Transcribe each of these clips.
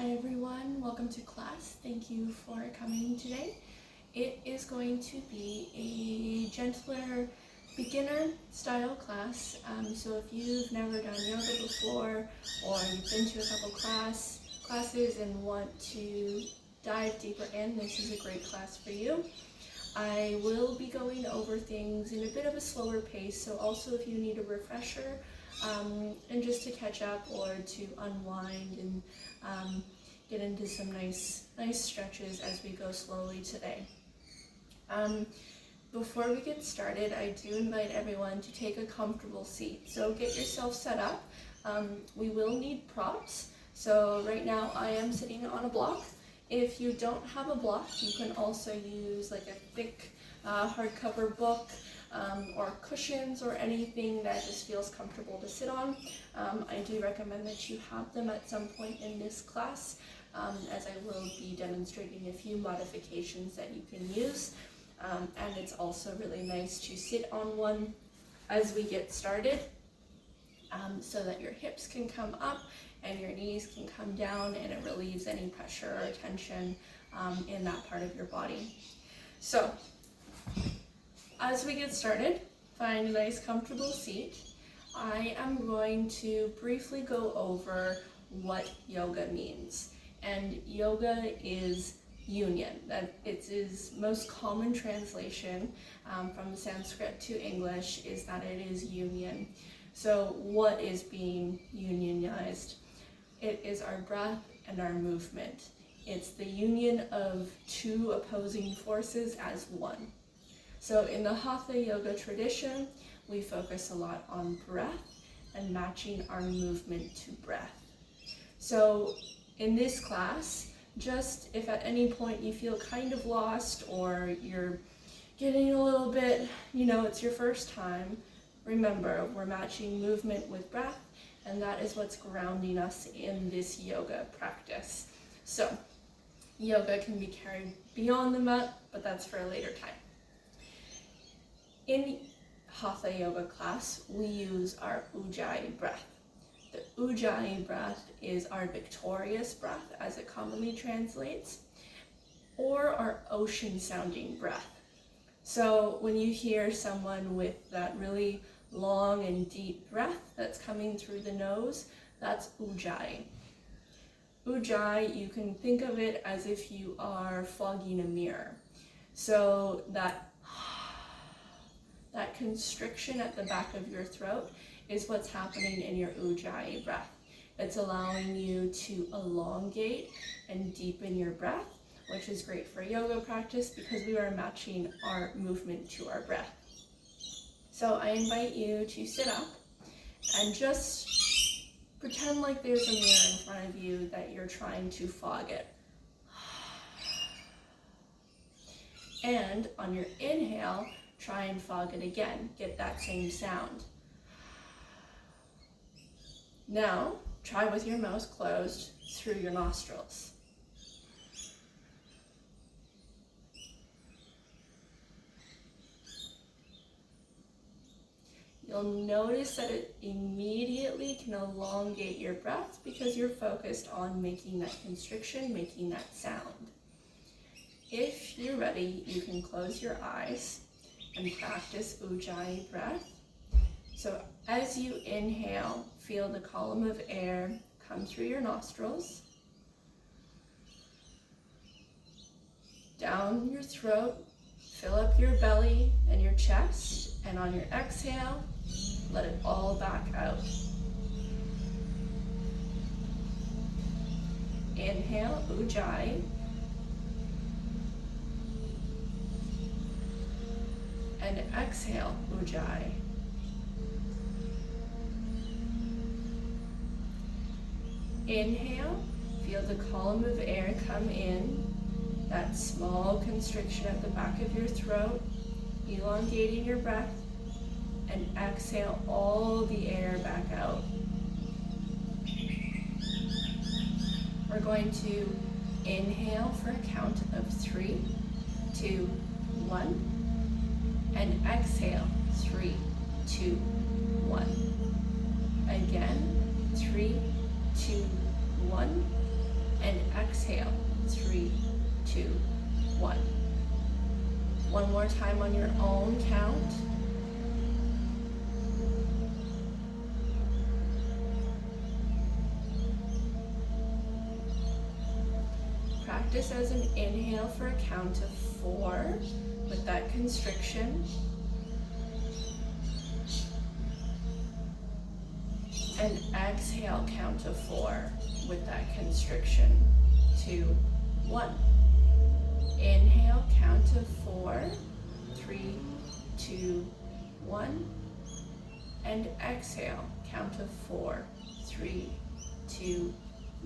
Hi everyone, welcome to class. Thank you for coming today. It is going to be a gentler beginner style class. So if you've never done yoga before or you've been to a couple classes and want to dive deeper in, this is a great class for you. I will be going over things in a bit of a slower pace, so also if you need a refresher and just to catch up or to unwind and get into some nice stretches as we go slowly today. Before we get started, I do invite everyone to take a comfortable seat. So get yourself set up. We will need props. So right now I am sitting on a block. If you don't have a block, you can also use like a thick hardcover book or cushions or anything that just feels comfortable to sit on. I do recommend that you have them at some point in this class, as I will be demonstrating a few modifications that you can use. And it's also really nice to sit on one as we get started, so that your hips can come up and your knees can come down, and it relieves any pressure or tension in that part of your body. So as we get started, find a nice comfortable seat. I am going to briefly go over what yoga means. And yoga is union. That it's his most common translation from Sanskrit to English is that it is union. So what is being unionized? It is our breath and our movement. It's the union of two opposing forces as one. So in the Hatha Yoga tradition, we focus a lot on breath and matching our movement to breath. So in this class, just if at any point you feel kind of lost or you're getting a little bit, it's your first time, remember, we're matching movement with breath, and that is what's grounding us in this yoga practice. So yoga can be carried beyond the mat, but that's for a later time. In Hatha Yoga class, we use our Ujjayi breath. The Ujjayi breath is our victorious breath, as it commonly translates, or our ocean-sounding breath. So when you hear someone with that really long and deep breath that's coming through the nose, that's Ujjayi. Ujjayi, you can think of it as if you are fogging a mirror. So that constriction at the back of your throat is what's happening in your Ujjayi breath. It's allowing you to elongate and deepen your breath, which is great for yoga practice because we are matching our movement to our breath. So I invite you to sit up and just pretend like there's a mirror in front of you that you're trying to fog it. And on your inhale, try and fog it again. Get that same sound. Now, try with your mouth closed through your nostrils. You'll notice that it immediately can elongate your breath because you're focused on making that constriction, making that sound. If you're ready, you can close your eyes and practice Ujjayi breath. So as you inhale, feel the column of air come through your nostrils, down your throat, fill up your belly and your chest, and on your exhale, let it all back out. Inhale, Ujjayi. And exhale, Ujjayi. Inhale, feel the column of air come in, that small constriction at the back of your throat, elongating your breath, and exhale all the air back out. We're going to inhale for a count of 3, 2, 1. And exhale, 3, 2, 1. Again, 3, 2, 1. And more time on your own count. Practice as an inhale for a count of 4 with that constriction. And exhale, count of 4 with that constriction. 2, 1. Inhale, count of 4, 3, 2, 1. And exhale, count of 4, 3, 2,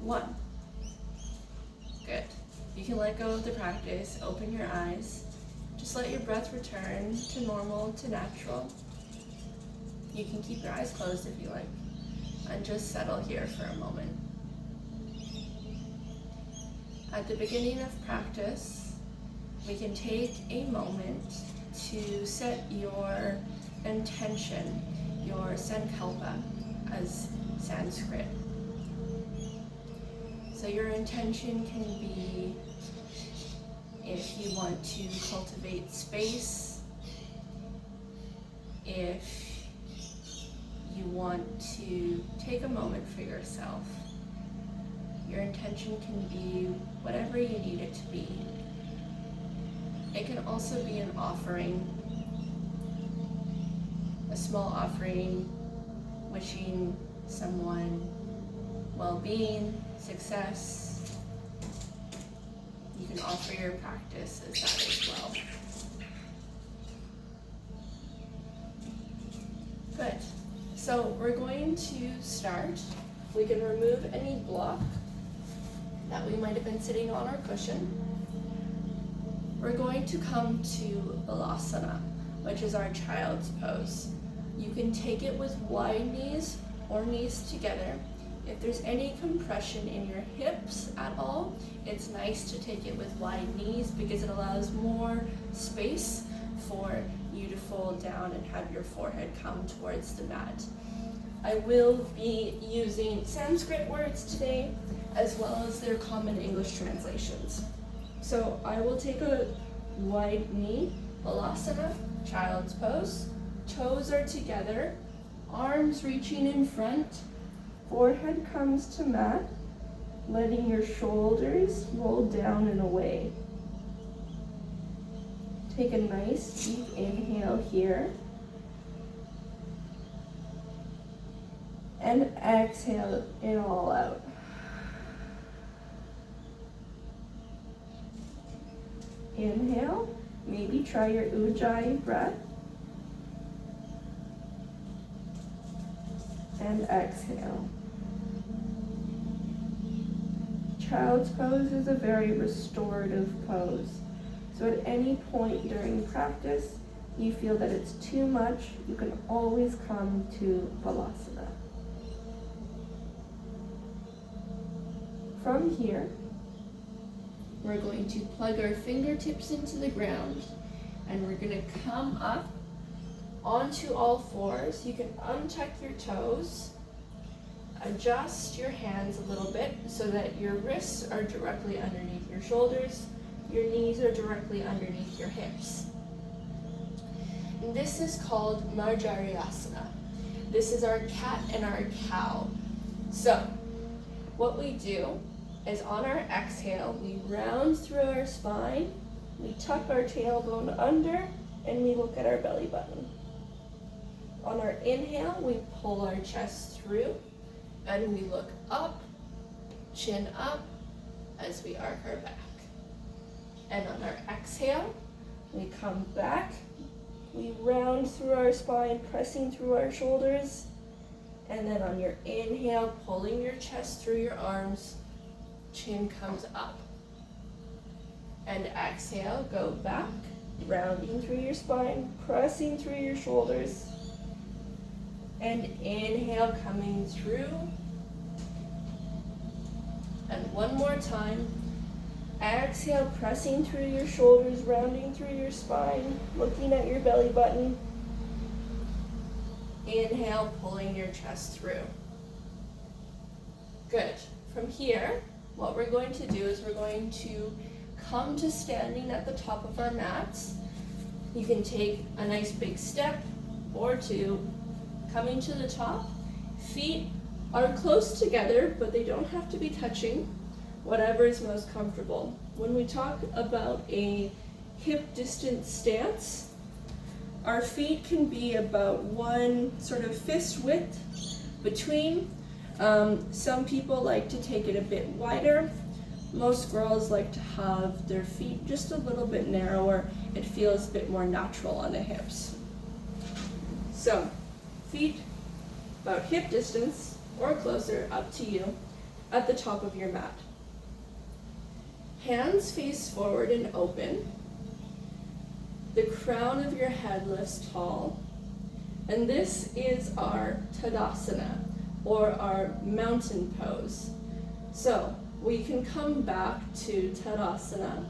1. Good. You can let go of the practice, open your eyes. Just let your breath return to normal, to natural. You can keep your eyes closed if you like, and just settle here for a moment. At the beginning of practice, we can take a moment to set your intention, your sankalpa, as Sanskrit. So your intention can be if you want to cultivate space, if you want to take a moment for yourself. Your intention can be whatever you need it to be. It can also be an offering, a small offering, wishing someone well-being, success. You can offer your practice as that as well. Good. So we're going to start. We can remove any block that we might have been sitting on our cushion. We're going to come to Balasana, which is our child's pose. You can take it with wide knees or knees together. If there's any compression in your hips at all, it's nice to take it with wide knees because it allows more space for you to fold down and have your forehead come towards the mat. I will be using Sanskrit words today, as well as their common English translations. So I will take a wide knee, Balasana, child's pose. Toes are together, arms reaching in front, forehead comes to mat, letting your shoulders roll down and away. Take a nice deep inhale here. And exhale it all out. Inhale, maybe try your Ujjayi breath. And exhale. Child's pose is a very restorative pose. So at any point during practice, you feel that it's too much, you can always come to Balasana. From here, we're going to plug our fingertips into the ground, and we're going to come up onto all fours. You can untuck your toes, adjust your hands a little bit so that your wrists are directly underneath your shoulders, your knees are directly underneath your hips. And this is called Marjariyasana. This is our cat and our cow. So, what we do is on our exhale, we round through our spine, we tuck our tailbone under, and we look at our belly button. On our inhale, we pull our chest through, and we look up, chin up, as we arc our back. And on our exhale, we come back, we round through our spine, pressing through our shoulders, and then on your inhale, pulling your chest through your arms, chin comes up. And exhale, go back, rounding through your spine, pressing through your shoulders. And inhale, coming through. And one more time. Exhale, pressing through your shoulders, rounding through your spine, looking at your belly button. Inhale, pulling your chest through. Good. From here, what we're going to do is we're going to come to standing at the top of our mats. You can take a nice big step or two, coming to the top. Feet are close together, but they don't have to be touching, whatever is most comfortable. When we talk about a hip distance stance, our feet can be about one sort of fist width between. Some people like to take it a bit wider. Most girls like to have their feet just a little bit narrower. It feels a bit more natural on the hips. So, feet about hip distance or closer, up to you, at the top of your mat. Hands face forward and open. The crown of your head lifts tall. And this is our Tadasana, or our mountain pose. So, we can come back to Tadasana,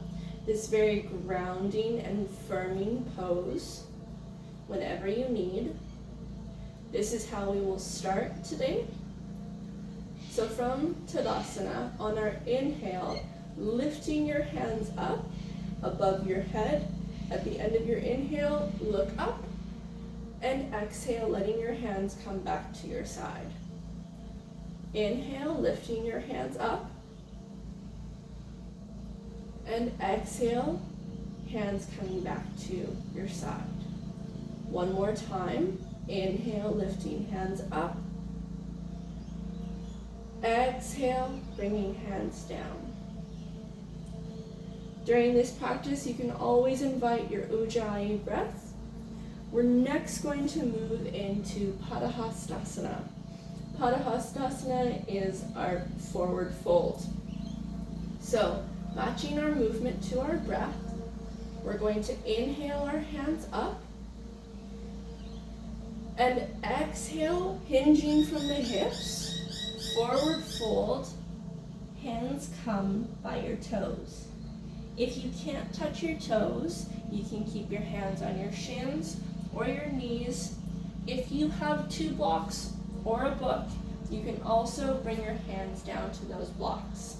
this very grounding and firming pose, whenever you need. This is how we will start today. So from Tadasana, on our inhale, lifting your hands up above your head. At the end of your inhale, look up, and exhale, letting your hands come back to your side. Inhale, lifting your hands up, and exhale, hands coming back to your side. One more time. Inhale, lifting hands up. Exhale, bringing hands down. During this practice, you can always invite your Ujjayi breath. We're next going to move into Padahastasana. Padahastasana is our forward fold. So, matching our movement to our breath, we're going to inhale our hands up, and exhale, hinging from the hips, forward fold, hands come by your toes. If you can't touch your toes, you can keep your hands on your shins or your knees. If you have 2 blocks or a book, you can also bring your hands down to those blocks.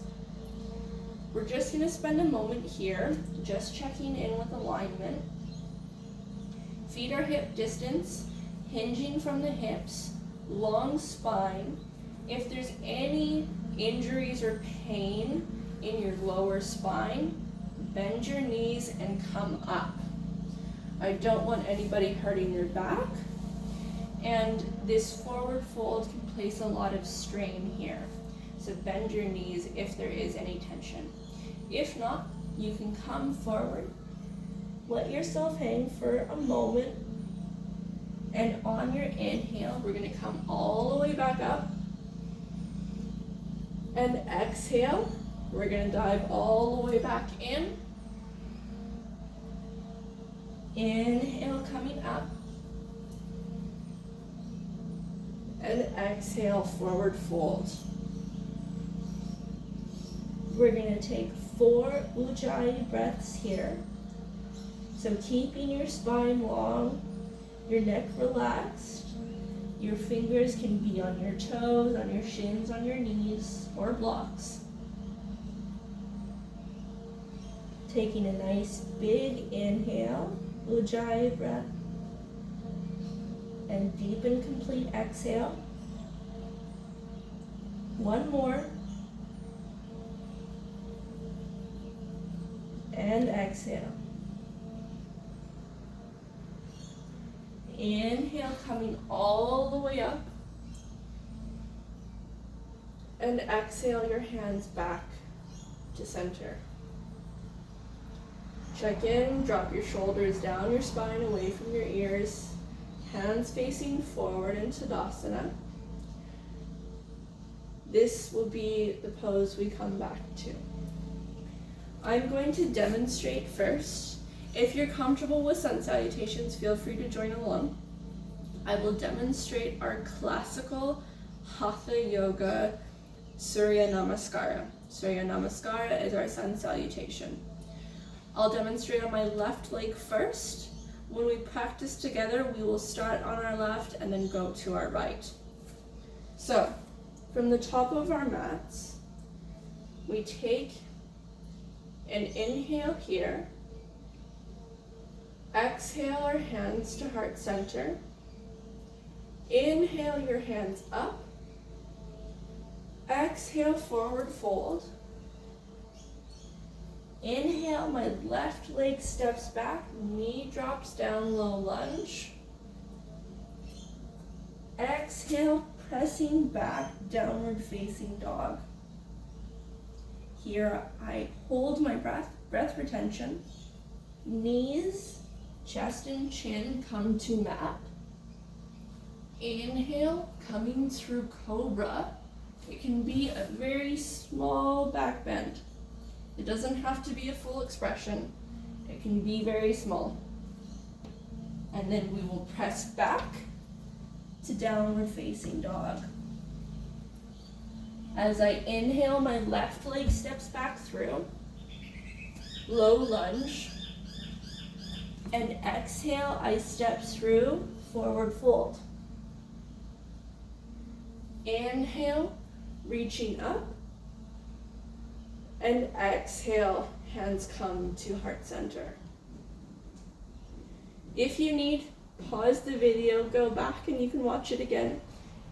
We're just going to spend a moment here, just checking in with alignment. Feet are hip distance, hinging from the hips, long spine. If there's any injuries or pain in your lower spine, bend your knees and come up. I don't want anybody hurting their back, and this forward fold can place a lot of strain here. So bend your knees if there is any tension. If not, you can come forward, let yourself hang for a moment, and on your inhale, we're going to come all the way back up, and exhale, we're going to dive all the way back in. Inhale, coming up, and exhale, forward fold. We're going to take 4 Ujjayi breaths here. So keeping your spine long, your neck relaxed. Your fingers can be on your toes, on your shins, on your knees, or blocks. Taking a nice big inhale, Ujjayi breath, and deep and complete exhale. One more. And exhale. Inhale, coming all the way up. And exhale your hands back to center. Check in, drop your shoulders down your spine, away from your ears. Hands facing forward in Tadasana. This will be the pose we come back to. I'm going to demonstrate first. If you're comfortable with sun salutations, feel free to join along. I will demonstrate our classical Hatha Yoga Surya Namaskara. Surya Namaskara is our sun salutation. I'll demonstrate on my left leg first. When we practice together, we will start on our left and then go to our right. So, from the top of our mats, we take an inhale here, Exhale our hands to heart center. Inhale your hands up. Exhale, forward fold. Inhale, my left leg steps back, knee drops down, low lunge. Exhale, pressing back, downward facing dog. Here I hold my breath retention. Knees, chest and chin come to mat. Inhale, coming through cobra. It can be a very small back bend. It doesn't have to be a full expression. It can be very small. And then we will press back to downward facing dog. As I inhale, my left leg steps back through. Low lunge. And exhale, I step through, forward fold. Inhale, reaching up. And exhale, hands come to heart center. If you need, pause the video, go back and you can watch it again.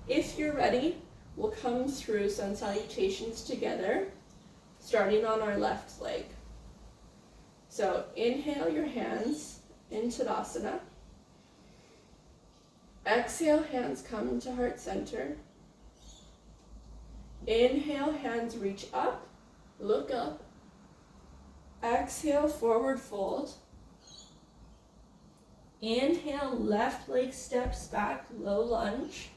If you're ready, we'll come through sun salutations together, starting on our left leg. So inhale your hands into Tadasana. Exhale, hands come to heart center. Inhale, hands reach up, look up. Exhale, forward fold. Inhale, left leg steps back, low lunge.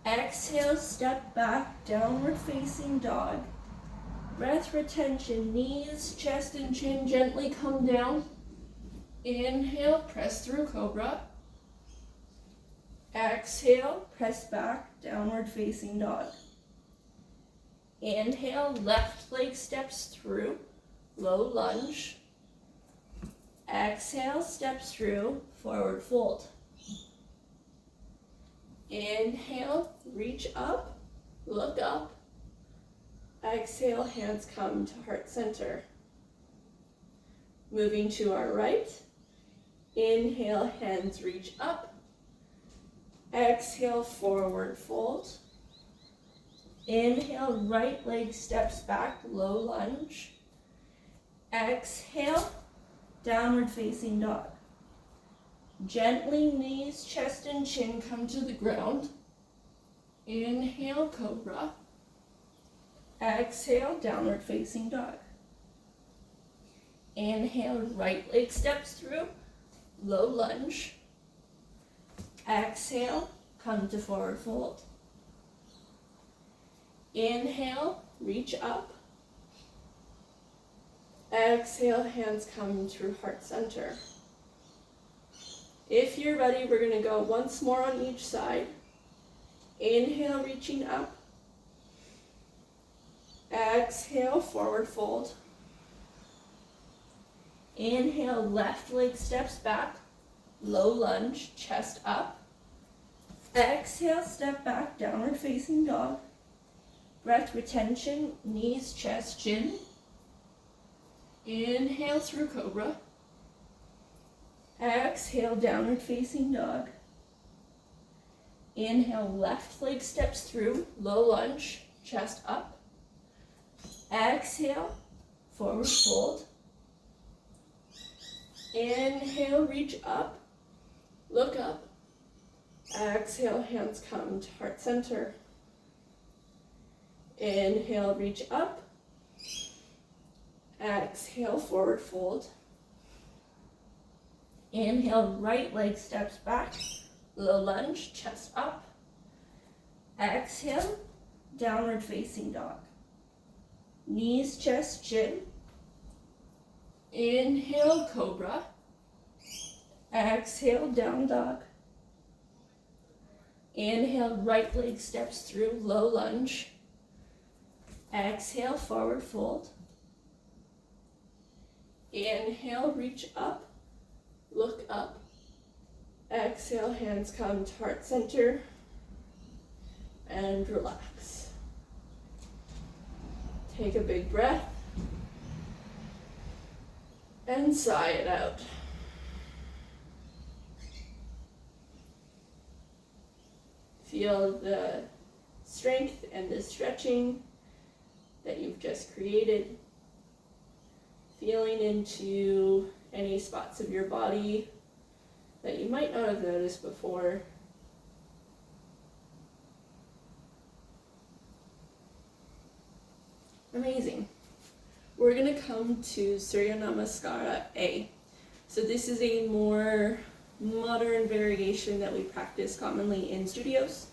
Exhale, step back, downward facing dog. Breath retention, knees, chest and chin gently come down. Inhale, press through cobra. Exhale, press back, downward facing dog. Inhale, left leg steps through, low lunge. Exhale, steps through, forward fold. Inhale, reach up, look up. Exhale, hands come to heart center. Moving to our right. Inhale, hands reach up. Exhale, forward fold. Inhale, right leg steps back, low lunge. Exhale, downward facing dog. Gently, knees, chest, and chin come to the ground. Inhale, cobra. Exhale, downward facing dog. Inhale, right leg steps through, low lunge. Exhale, come to forward fold. Inhale, reach up. Exhale, hands come through heart center. If you're ready, we're going to go once more on each side. Inhale, reaching up. Exhale, forward fold. Inhale, left leg steps back, low lunge, chest up. Exhale, step back, downward facing dog. Breath retention, knees, chest, chin. Inhale through cobra. Exhale, downward facing dog. Inhale, left leg steps through, low lunge, chest up. Exhale, forward fold. Inhale, reach up, look up. Exhale, hands come to heart center. Inhale, reach up. Exhale, forward fold. Inhale, right leg steps back, low lunge, chest up. Exhale, downward facing dog. Knees, chest, chin. Inhale, cobra. Exhale, down dog. Inhale, right leg steps through, low lunge. Exhale, forward fold. Inhale, reach up, look up. Exhale, hands come to heart center. And relax. Take a big breath. And sigh it out. Feel the strength and the stretching that you've just created. Feeling into any spots of your body that you might not have noticed before. Amazing. We're going to come to Surya Namaskara A. So this is a more modern variation that we practice commonly in studios.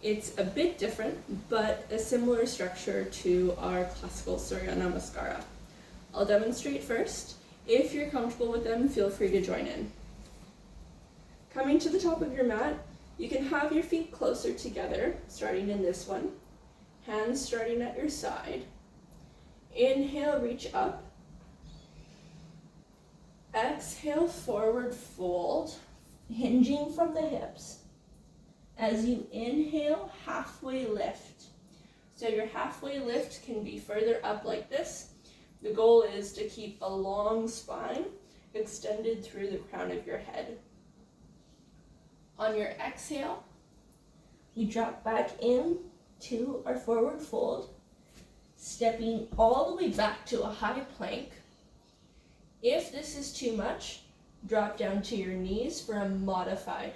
It's a bit different, but a similar structure to our classical Surya Namaskara. I'll demonstrate first. If you're comfortable with them, feel free to join in. Coming to the top of your mat, you can have your feet closer together, starting in this one. Hands starting at your side. Inhale, reach up. Exhale, forward fold, hinging from the hips. As you inhale, halfway lift. So your halfway lift can be further up like this. The goal is to keep a long spine extended through the crown of your head. On your exhale, we drop back in to our forward fold, stepping all the way back to a high plank. If this is too much, drop down to your knees for a modified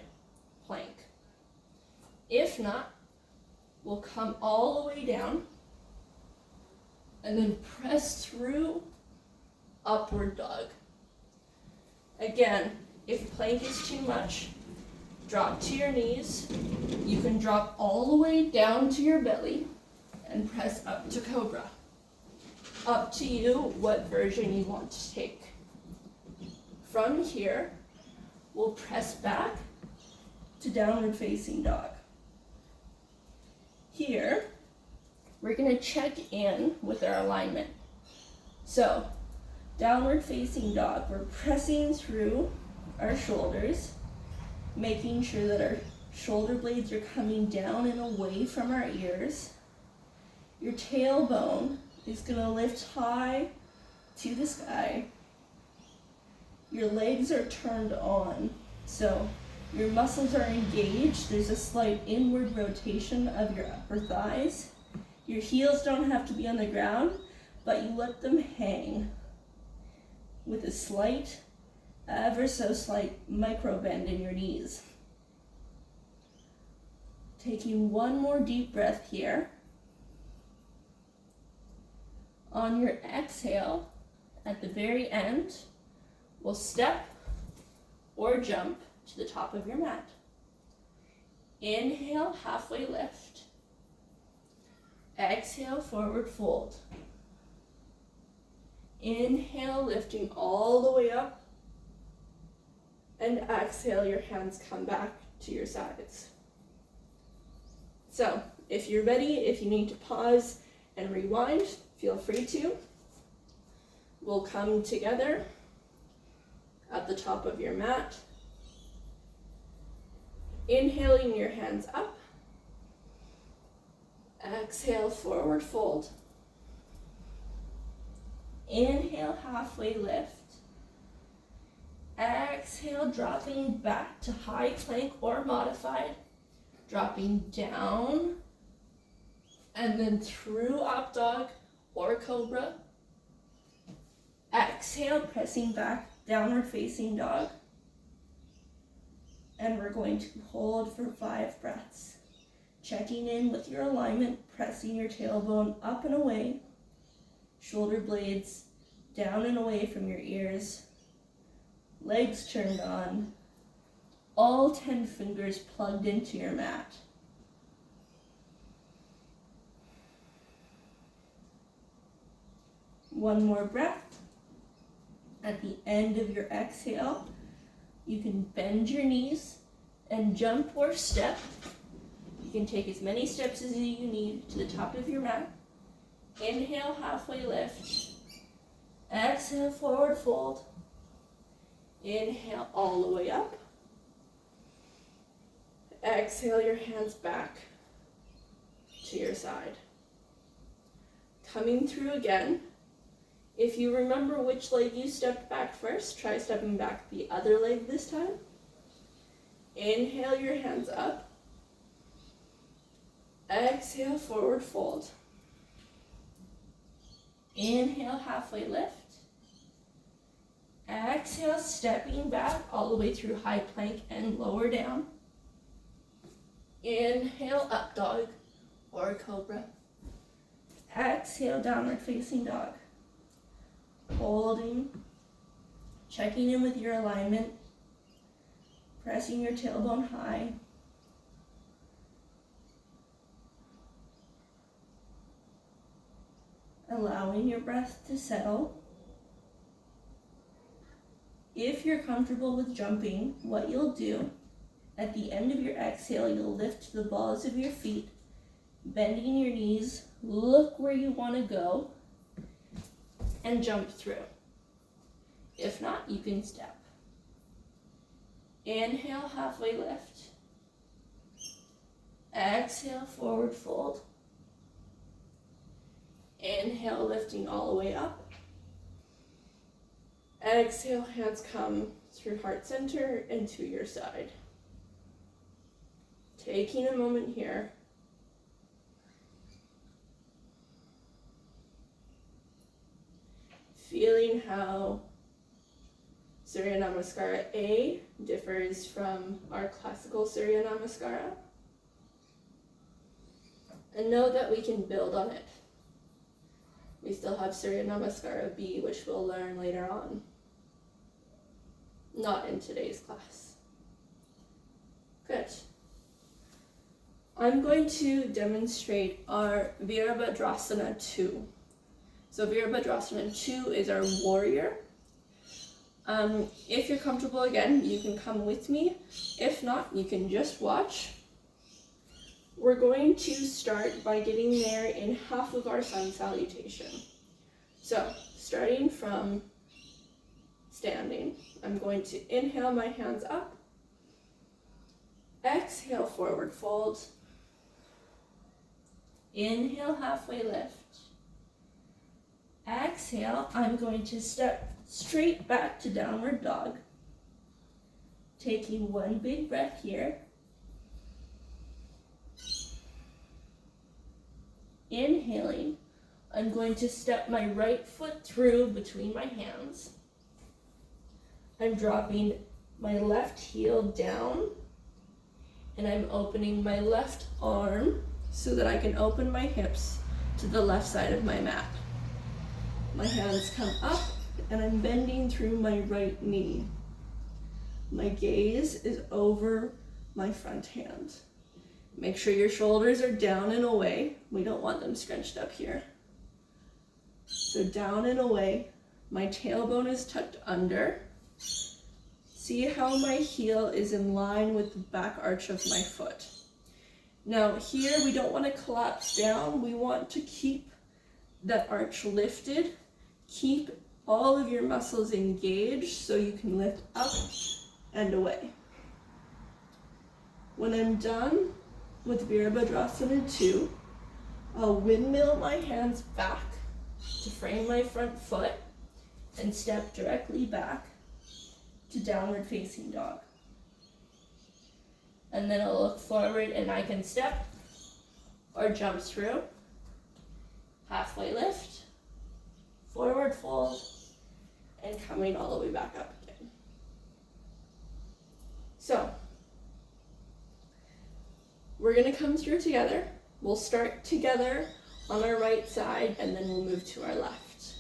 plank. If not, we'll come all the way down and then press through upward dog. Again, if plank is too much, drop to your knees. You can drop all the way down to your belly and press up to cobra. Up to you what version you want to take. From here, we'll press back to downward facing dog. Here, we're going to check in with our alignment. So, downward facing dog, we're pressing through our shoulders, making sure that our shoulder blades are coming down and away from our ears. Your tailbone is going to lift high to the sky. Your legs are turned on, so your muscles are engaged. There's a slight inward rotation of your upper thighs. Your heels don't have to be on the ground, but you let them hang with a slight, ever so slight micro bend in your knees. Taking one more deep breath here. On your exhale, at the very end, we'll step or jump to the top of your mat. Inhale, halfway lift. Exhale, forward fold. Inhale, lifting all the way up. And exhale, your hands come back to your sides. So, if you're ready, if you need to pause and rewind, feel free to. We'll come together at the top of your mat. Inhaling your hands up. Exhale, forward fold. Inhale, halfway lift. Exhale, dropping back to high plank or modified. Dropping down and then through up dog or cobra. Exhale, pressing back, downward facing dog. And we're going to hold for 5 breaths. Checking in with your alignment, pressing your tailbone up and away. Shoulder blades down and away from your ears. Legs turned on. All 10 fingers plugged into your mat. One more breath. At the end of your exhale, you can bend your knees and jump or step. You can take as many steps as you need to the top of your mat. Inhale, halfway lift. Exhale, forward fold. Inhale all the way up. Exhale your hands back to your side. Coming through again. If you remember which leg you stepped back first, try stepping back the other leg this time. Inhale your hands up. Exhale, forward fold. Inhale, halfway lift. Exhale, stepping back all the way through high plank and lower down. Inhale, up dog or cobra. Exhale, downward facing dog. Holding, checking in with your alignment, pressing your tailbone high. Allowing your breath to settle. If you're comfortable with jumping, what you'll do, at the end of your exhale, you'll lift the balls of your feet, bending your knees, look where you want to go, and jump through. If not, you can step. Inhale, halfway lift. Exhale, forward fold. Inhale, lifting all the way up. Exhale, hands come through heart center and to your side. Taking a moment here. Feeling how Surya Namaskara A differs from our classical Surya Namaskara. And know that we can build on it. We still have Surya Namaskara B, which we'll learn later on. Not in today's class. Good. I'm going to demonstrate our Virabhadrasana 2. So Virabhadrasana 2 is our warrior. If you're comfortable, again, you can come with me. If not, you can just watch. We're going to start by getting there in half of our sun salutation. So, starting from standing, I'm going to inhale my hands up. Exhale, forward fold. Inhale, halfway lift. Exhale, I'm going to step straight back to downward dog. Taking one big breath here. Inhaling, I'm going to step my right foot through between my hands. I'm dropping my left heel down, and I'm opening my left arm so that I can open my hips to the left side of my mat. My hands come up, and I'm bending through my right knee. My gaze is over my front hand. Make sure your shoulders are down and away. We don't want them scrunched up here. So down and away. My tailbone is tucked under. See how my heel is in line with the back arch of my foot. Now here we don't want to collapse down. We want to keep that arch lifted. Keep all of your muscles engaged so you can lift up and away. When I'm done with Virabhadrasana 2, I'll windmill my hands back to frame my front foot and step directly back to downward facing dog. And then I'll look forward and I can step or jump through. Halfway lift, forward fold, and coming all the way back up again. So, we're going to come through together. We'll start together on our right side, and then we'll move to our left.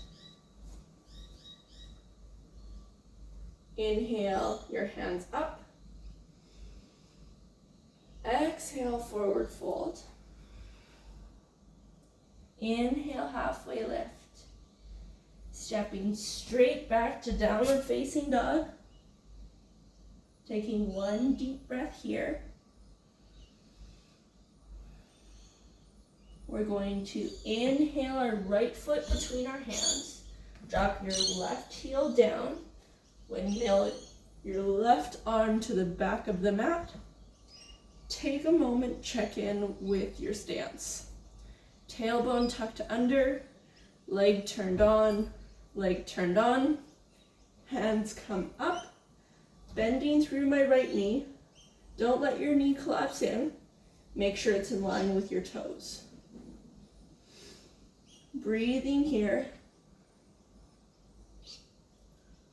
Inhale, your hands up. Exhale, forward fold. Inhale, halfway lift. Stepping straight back to downward facing dog. Taking one deep breath here. We're going to inhale our right foot between our hands. Drop your left heel down. Windmill your left arm to the back of the mat. Take a moment, check in with your stance. Tailbone tucked under, leg turned on, leg turned on, hands come up, bending through my right knee. Don't let your knee collapse in. Make sure it's in line with your toes. Breathing here.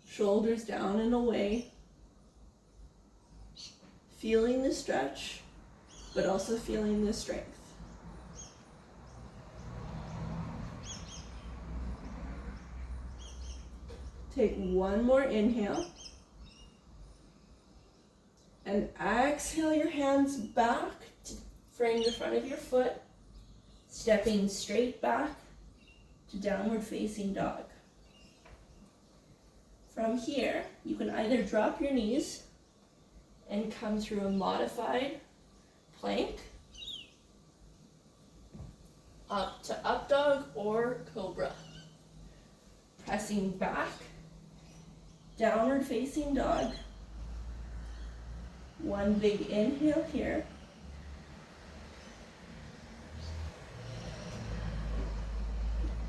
Shoulders down and away. Feeling the stretch, but also feeling the strength. Take one more inhale. And exhale your hands back to frame the front of your foot, stepping straight back to downward facing dog. From here, you can either drop your knees and come through a modified plank, up to up dog or cobra. Pressing back, downward facing dog. One big inhale here.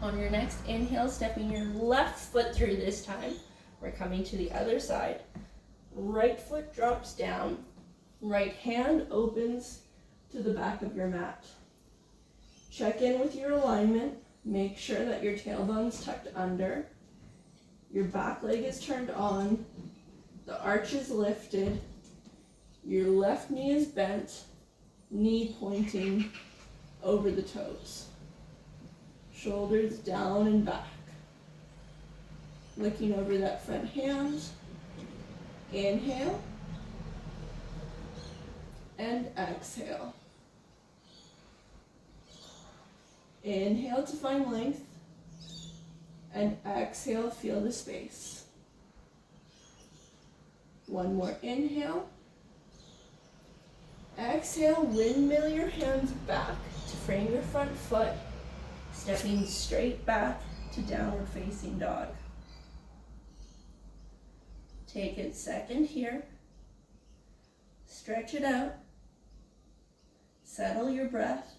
On your next inhale, stepping your left foot through this time. We're coming to the other side. Right foot drops down. Right hand opens to the back of your mat. Check in with your alignment. Make sure that your tailbone's tucked under. Your back leg is turned on. The arch is lifted. Your left knee is bent, knee pointing over the toes. Shoulders down and back. Looking over that front hand. Inhale. And exhale. Inhale to find length. And exhale, feel the space. One more inhale. Exhale, windmill your hands back to frame your front foot, stepping straight back to downward facing dog. Take a second here, stretch it out, settle your breath.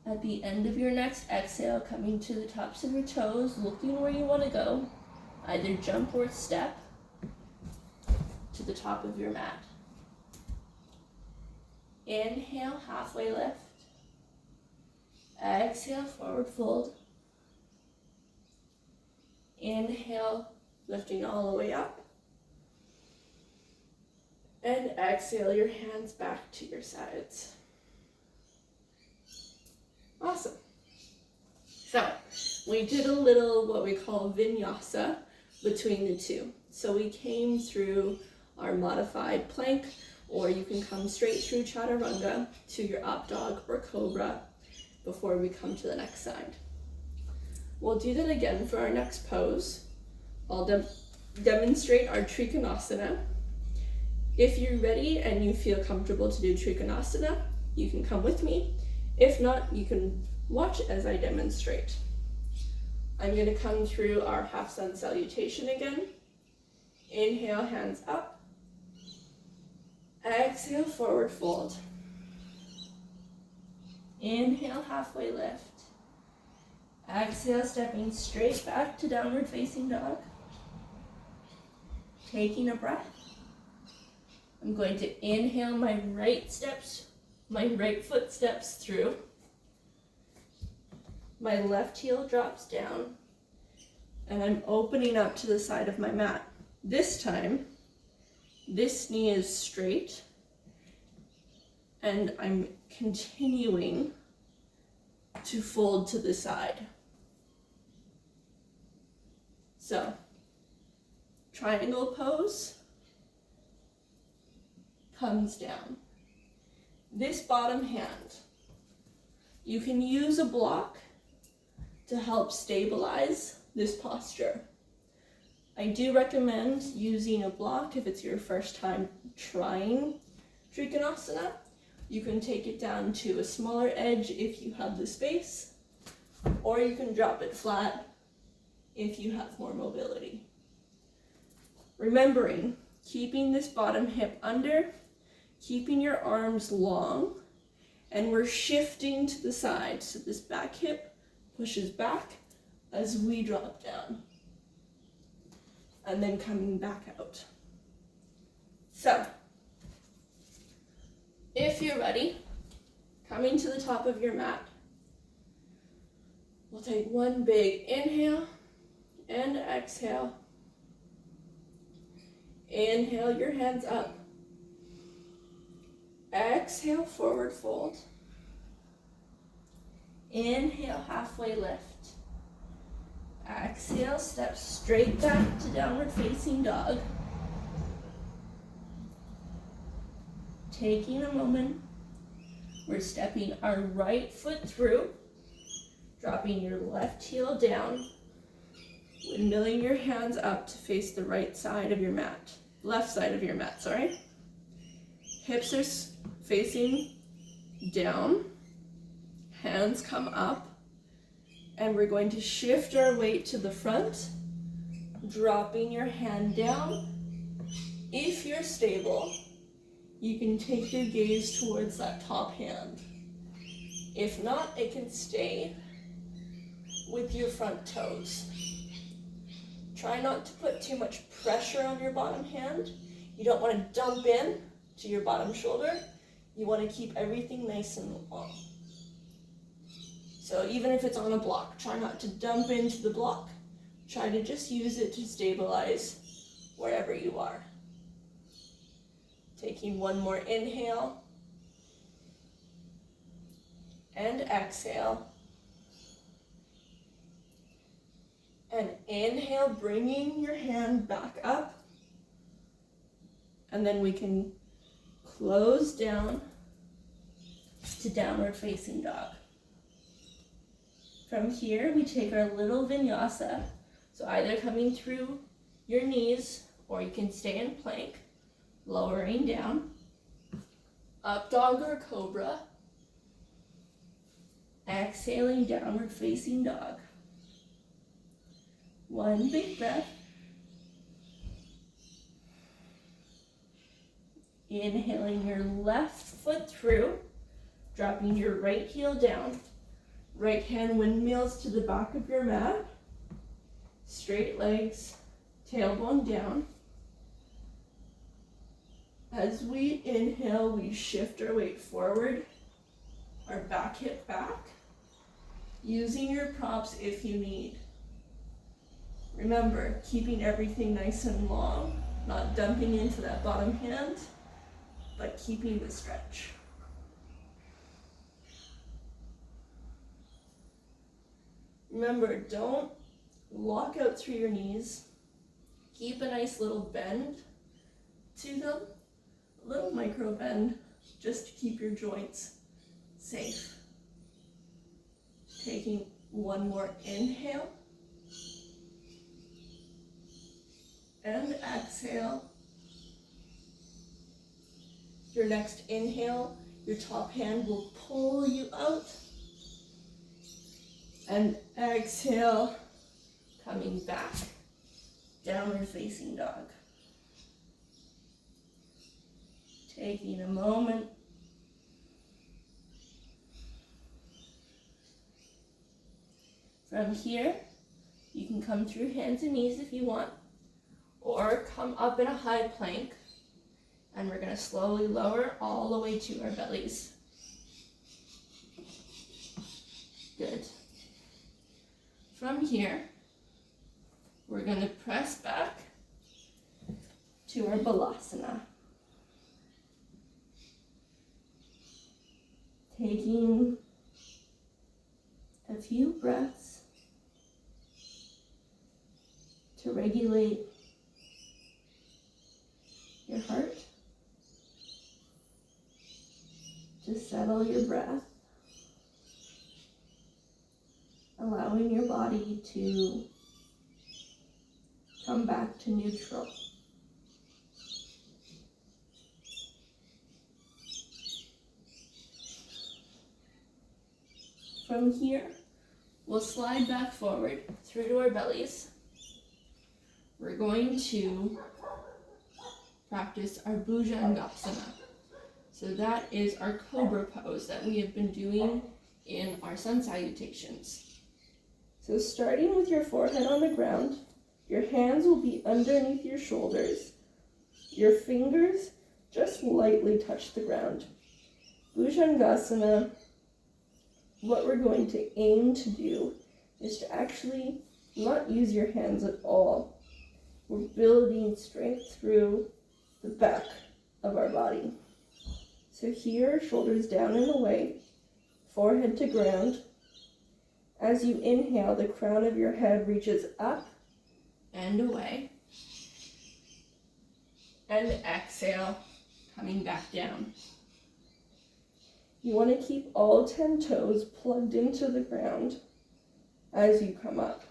At the end of your next exhale, coming to the tops of your toes, looking where you want to go, either jump or step to the top of your mat. Inhale, halfway lift. Exhale, forward fold. Inhale, lifting all the way up. And exhale your hands back to your sides. Awesome. So, we did a little what we call vinyasa between the two. So we came through our modified plank, or you can come straight through chaturanga to your up dog or cobra before we come to the next side. We'll do that again for our next pose. I'll demonstrate our trikonasana. If you're ready and you feel comfortable to do trikonasana, you can come with me. If not, you can watch as I demonstrate. I'm going to come through our half sun salutation again. Inhale, hands up. Exhale, forward fold. Inhale, halfway lift. Exhale, stepping straight back to downward facing dog. Taking a breath. I'm going to inhale my right foot steps through. My left heel drops down. And I'm opening up to the side of my mat. This time, this knee is straight. And I'm continuing to fold to the side. So, triangle pose, comes down. This bottom hand, you can use a block to help stabilize this posture. I do recommend using a block if it's your first time trying Trikonasana. You can take it down to a smaller edge if you have the space, or you can drop it flat if you have more mobility. Remembering, keeping this bottom hip under, keeping your arms long, and we're shifting to the side. So this back hip pushes back as we drop down. And then coming back out. So, if you're ready, coming to the top of your mat, we'll take one big inhale and exhale. Inhale your hands up. Exhale, forward fold. Inhale, halfway lift. Exhale, step straight back to downward facing dog. Taking a moment, we're stepping our right foot through, dropping your left heel down, windmilling your hands up to face the right side of your mat, left side of your mat, sorry. Hips are facing down, hands come up, and we're going to shift our weight to the front, dropping your hand down. If you're stable, you can take your gaze towards that top hand. If not, it can stay with your front toes. Try not to put too much pressure on your bottom hand. You don't want to dump in to your bottom shoulder. You want to keep everything nice and long. So even if it's on a block, try not to dump into the block. Try to just use it to stabilize wherever you are. Taking one more inhale and exhale. And inhale, bringing your hand back up. And then we can close down to downward facing dog. From here, we take our little vinyasa. So either coming through your knees, or you can stay in plank, lowering down, up dog or cobra, exhaling, downward facing dog. One big breath. Inhaling your left foot through, dropping your right heel down. Right hand windmills to the back of your mat. Straight legs, tailbone down. As we inhale, we shift our weight forward, our back hip back, using your props if you need. Remember, keeping everything nice and long, not dumping into that bottom hand, but keeping the stretch. Remember, don't lock out through your knees. Keep a nice little bend to them, a little micro bend, just to keep your joints safe. Taking one more inhale. And exhale. Your next inhale, your top hand will pull you out. And exhale, coming back, downward facing dog. Taking a moment. From here, you can come through hands and knees if you want, or come up in a high plank, and we're going to slowly lower all the way to our bellies. Good. From here, we're going to press back to our balasana. Taking a few breaths to regulate your heart, to settle your breath, allowing your body to come back to neutral. From here, we'll slide back forward through to our bellies. We're going to practice our Bhujangasana. So that is our cobra pose that we have been doing in our sun salutations. So starting with your forehead on the ground, your hands will be underneath your shoulders. Your fingers just lightly touch the ground. Bhujangasana, what we're going to aim to do is to actually not use your hands at all. We're building strength through the back of our body. So here, shoulders down and away, forehead to ground. As you inhale, the crown of your head reaches up and away. And exhale, coming back down. You want to keep all 10 toes plugged into the ground as you come up.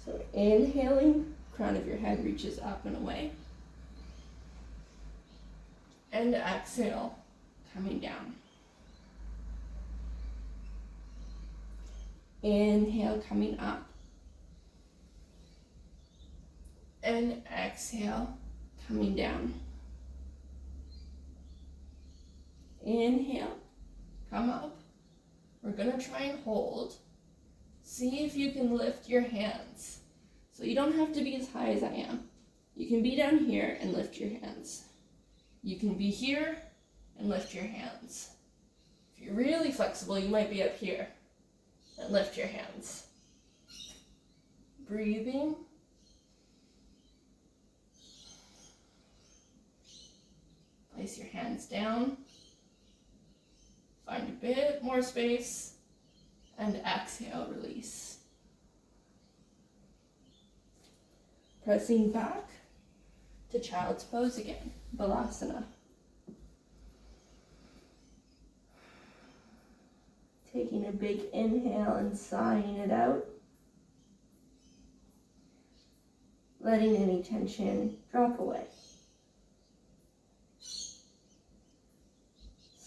So inhaling, crown of your head reaches up and away. And exhale, coming down. Inhale, coming up. And exhale, coming down. Inhale, come up. We're going to try and hold. See if you can lift your hands. So you don't have to be as high as I am. You can be down here and lift your hands. You can be here and lift your hands. If you're really flexible, you might be up here and lift your hands. Breathing. Place your hands down. Find a bit more space. And exhale, release. Pressing back to child's pose again, Balasana. Taking a big inhale and sighing it out. Letting any tension drop away.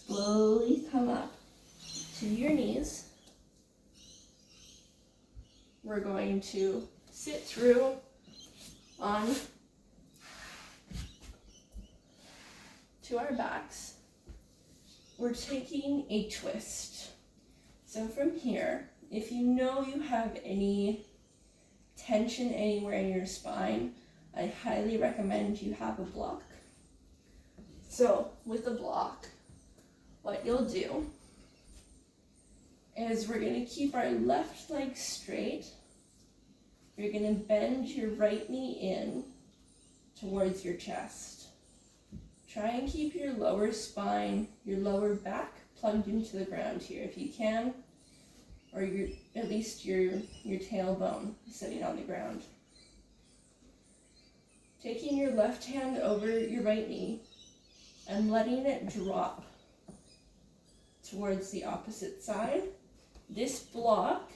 Slowly come up to your knees. We're going to sit through on to our backs. We're taking a twist. So from here, if you know you have any tension anywhere in your spine, I highly recommend you have a block. So with a block, what you'll do is we're going to keep our left leg straight. You're going to bend your right knee in towards your chest. Try and keep your lower spine, your lower back plugged into the ground here if you can, or at least your tailbone sitting on the ground. Taking your left hand over your right knee and letting it drop towards the opposite side. This block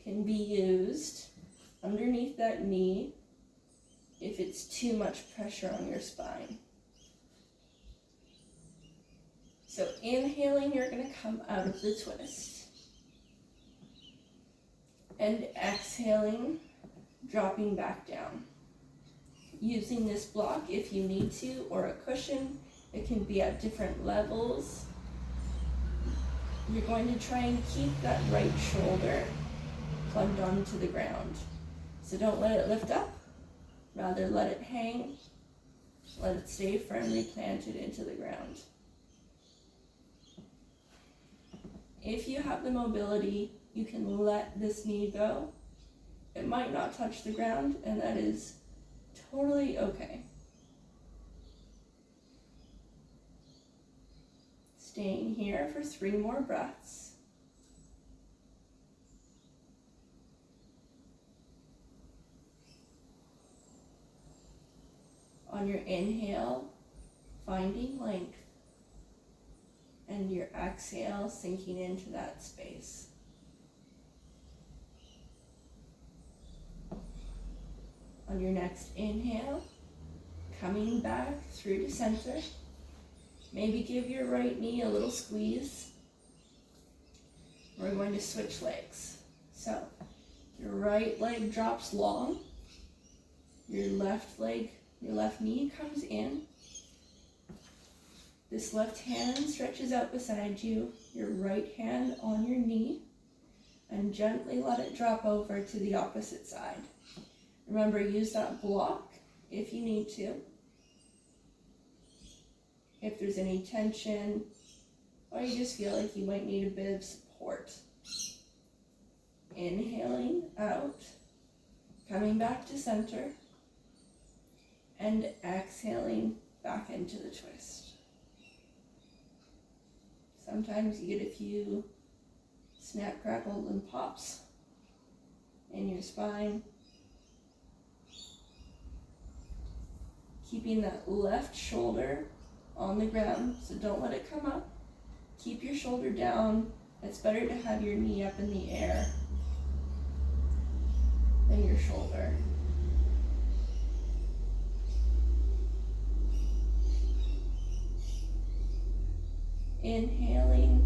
can be used underneath that knee if it's too much pressure on your spine. So inhaling, you're going to come out of the twist. And exhaling, dropping back down. Using this block if you need to, or a cushion. It can be at different levels. You're going to try and keep that right shoulder plugged onto the ground. So don't let it lift up, rather let it hang, let it stay firmly planted into the ground. If you have the mobility, you can let this knee go. It might not touch the ground, and that is totally okay. Staying here for 3 more breaths. On your inhale, finding length, and your exhale sinking into that space. On your next inhale, coming back through to center. Maybe give your right knee a little squeeze. We're going to switch legs. So your right leg drops long. Your left knee comes in. This left hand stretches out beside you. Your right hand on your knee. and gently let it drop over to the opposite side. Remember, use that block if you need to. If there's any tension, or you just feel like you might need a bit of support. Inhaling out, coming back to center, and exhaling back into the twist. Sometimes you get a few snap, crackle, and pops in your spine. Keeping that left shoulder on the ground, so don't let it come up. Keep your shoulder down. It's better to have your knee up in the air than your shoulder. Inhaling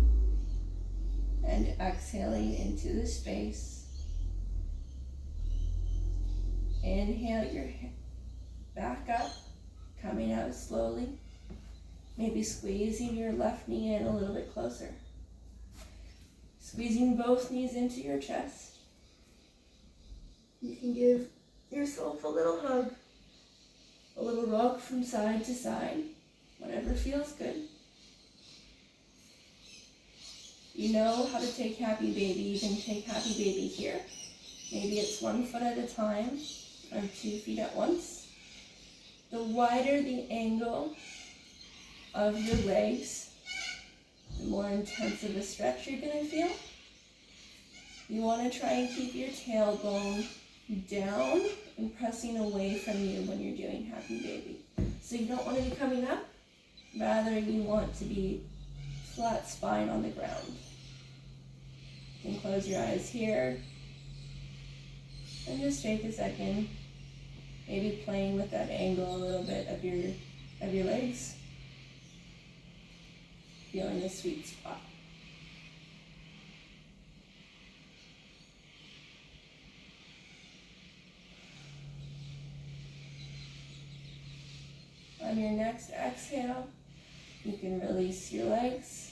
and exhaling into the space. Inhale your back up, coming out slowly. Maybe squeezing your left knee in a little bit closer. Squeezing both knees into your chest. You can give yourself a little hug, a little rock from side to side, whatever feels good. You know how to take happy baby, you can take happy baby here. Maybe it's 1 foot at a time, or 2 feet at once. The wider the angle of your legs, the more intense of a stretch you're going to feel. You want to try and keep your tailbone down and pressing away from you when you're doing happy baby. So you don't want to be coming up, rather you want to be flat spine on the ground. You can close your eyes here and just take a second, maybe playing with that angle a little bit of your legs. Feeling the sweet spot. On your next exhale, you can release your legs,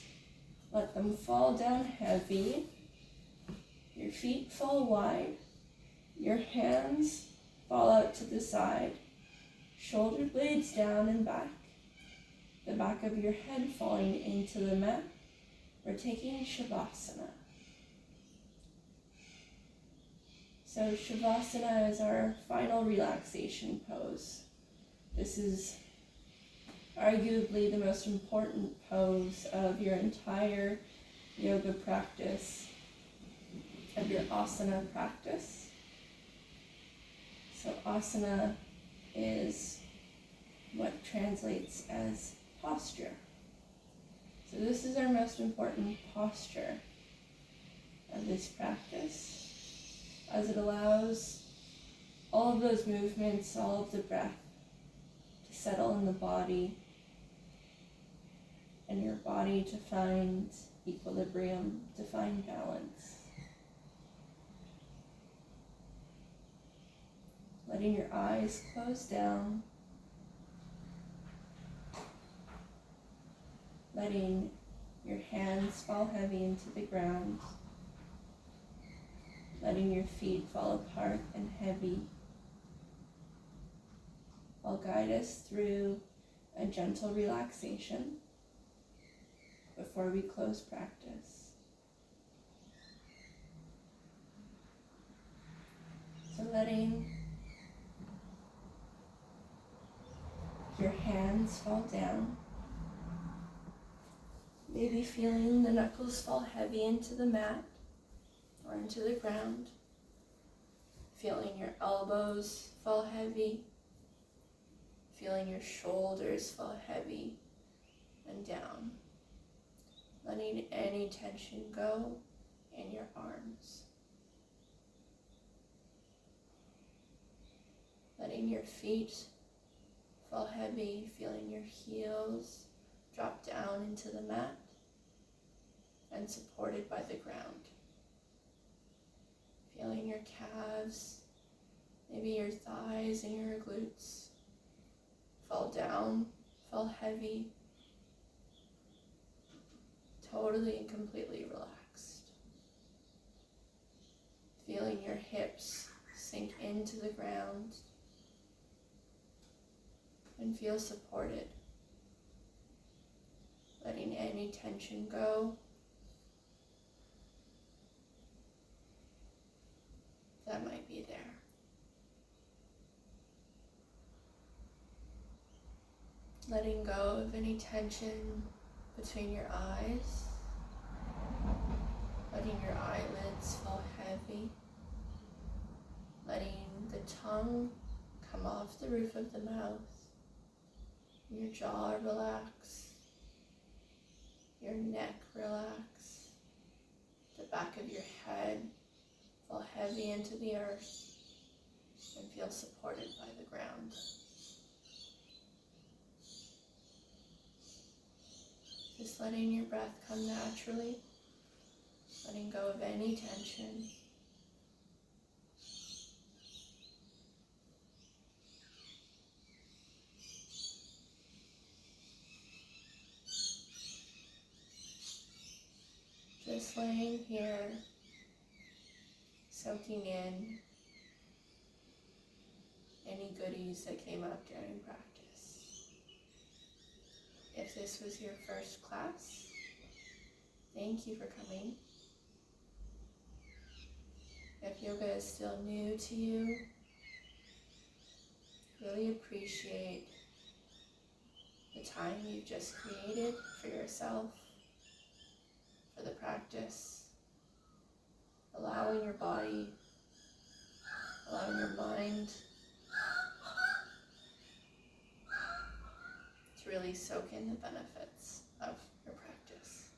let them fall down heavy, your feet fall wide, your hands fall out to the side, shoulder blades down and back. The back of your head falling into the mat. We're taking Shavasana. So Shavasana is our final relaxation pose. This is arguably the most important pose of your entire yoga practice, of your asana practice. So asana is what translates as posture. So this is our most important posture of this practice, as it allows all of those movements, all of the breath to settle in the body, and your body to find equilibrium, to find balance. Letting your eyes close down, letting your hands fall heavy into the ground, letting your feet fall apart and heavy. I'll guide us through a gentle relaxation before we close practice. So letting your hands fall down, maybe feeling the knuckles fall heavy into the mat or into the ground, feeling your elbows fall heavy, feeling your shoulders fall heavy and down, letting any tension go in your arms, letting your feet fall heavy, feeling your heels drop down into the mat and supported by the ground. Feeling your calves, maybe your thighs and your glutes fall down, fall heavy, totally and completely relaxed. feeling your hips sink into the ground and feel supported, letting any tension go that might be there. Letting go of any tension between your eyes, letting your eyelids fall heavy, letting the tongue come off the roof of the mouth, your jaw relax, your neck relax, the back of your head fall heavy into the earth and feel supported by the ground. Just letting your breath come naturally, letting go of any tension. Just laying here, soaking in any goodies that came up during practice. If this was your first class, thank you for coming. If yoga is still new to you, really appreciate the time you've just created for yourself, for the practice, allowing your body, allowing your mind to really soak in the benefits of your practice.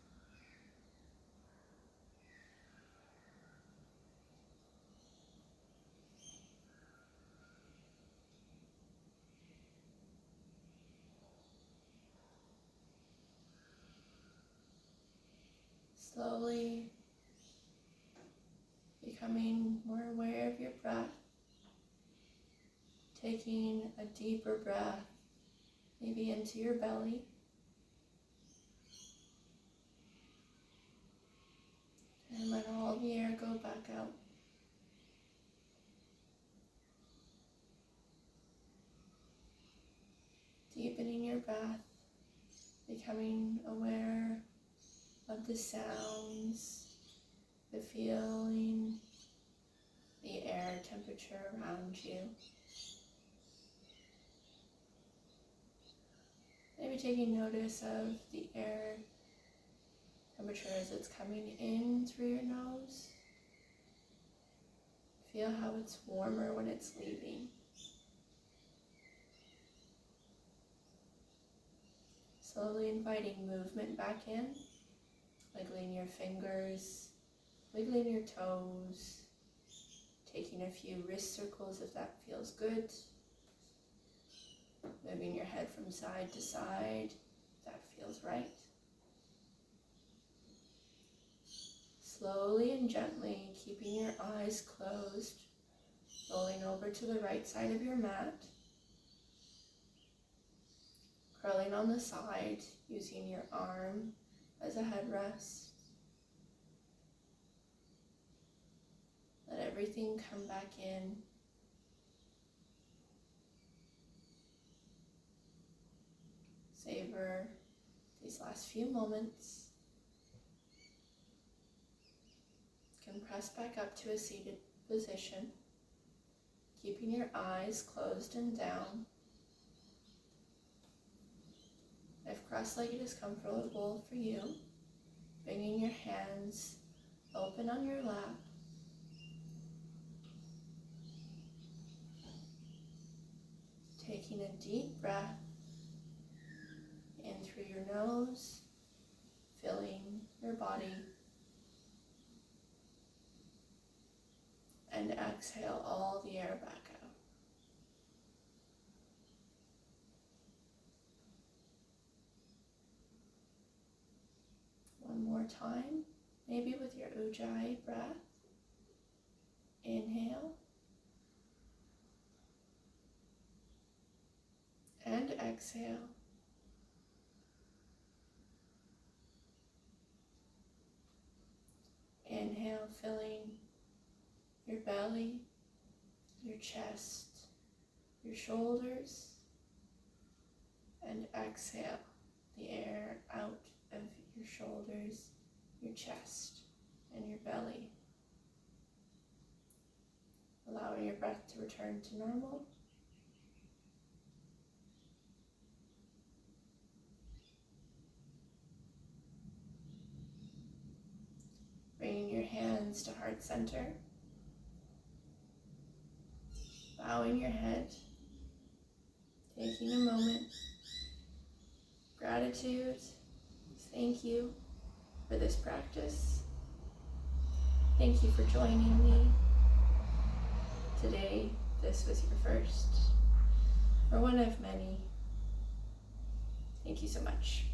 Slowly becoming more aware of your breath, taking a deeper breath, maybe into your belly, and let all the air go back out. Deepening your breath, becoming aware of the sounds, the feeling, the air temperature around you. Maybe taking notice of the air temperature as it's coming in through your nose. Feel how it's warmer when it's leaving. Slowly inviting movement back in, wiggling your fingers, wiggling your toes, taking a few wrist circles if that feels good, moving your head from side to side if that feels right. Slowly and gently, keeping your eyes closed, rolling over to the right side of your mat, curling on the side, using your arm as a headrest. Let everything come back in. Savor these last few moments. You can press back up to a seated position, keeping your eyes closed and down. If cross-legged is comfortable for you, bringing your hands open on your lap. Taking a deep breath in through your nose, filling your body, and exhale all the air back out. One more time, maybe with your Ujjayi breath. Inhale and exhale. Inhale, filling your belly, your chest, your shoulders, and exhale the air out of your shoulders, your chest, and your belly. Allowing your breath to return to normal. Bringing your hands to heart center. Bowing your head. Taking a moment. Gratitude. Thank you for this practice. Thank you for joining me. Today, this was your first, or one of many. Thank you so much.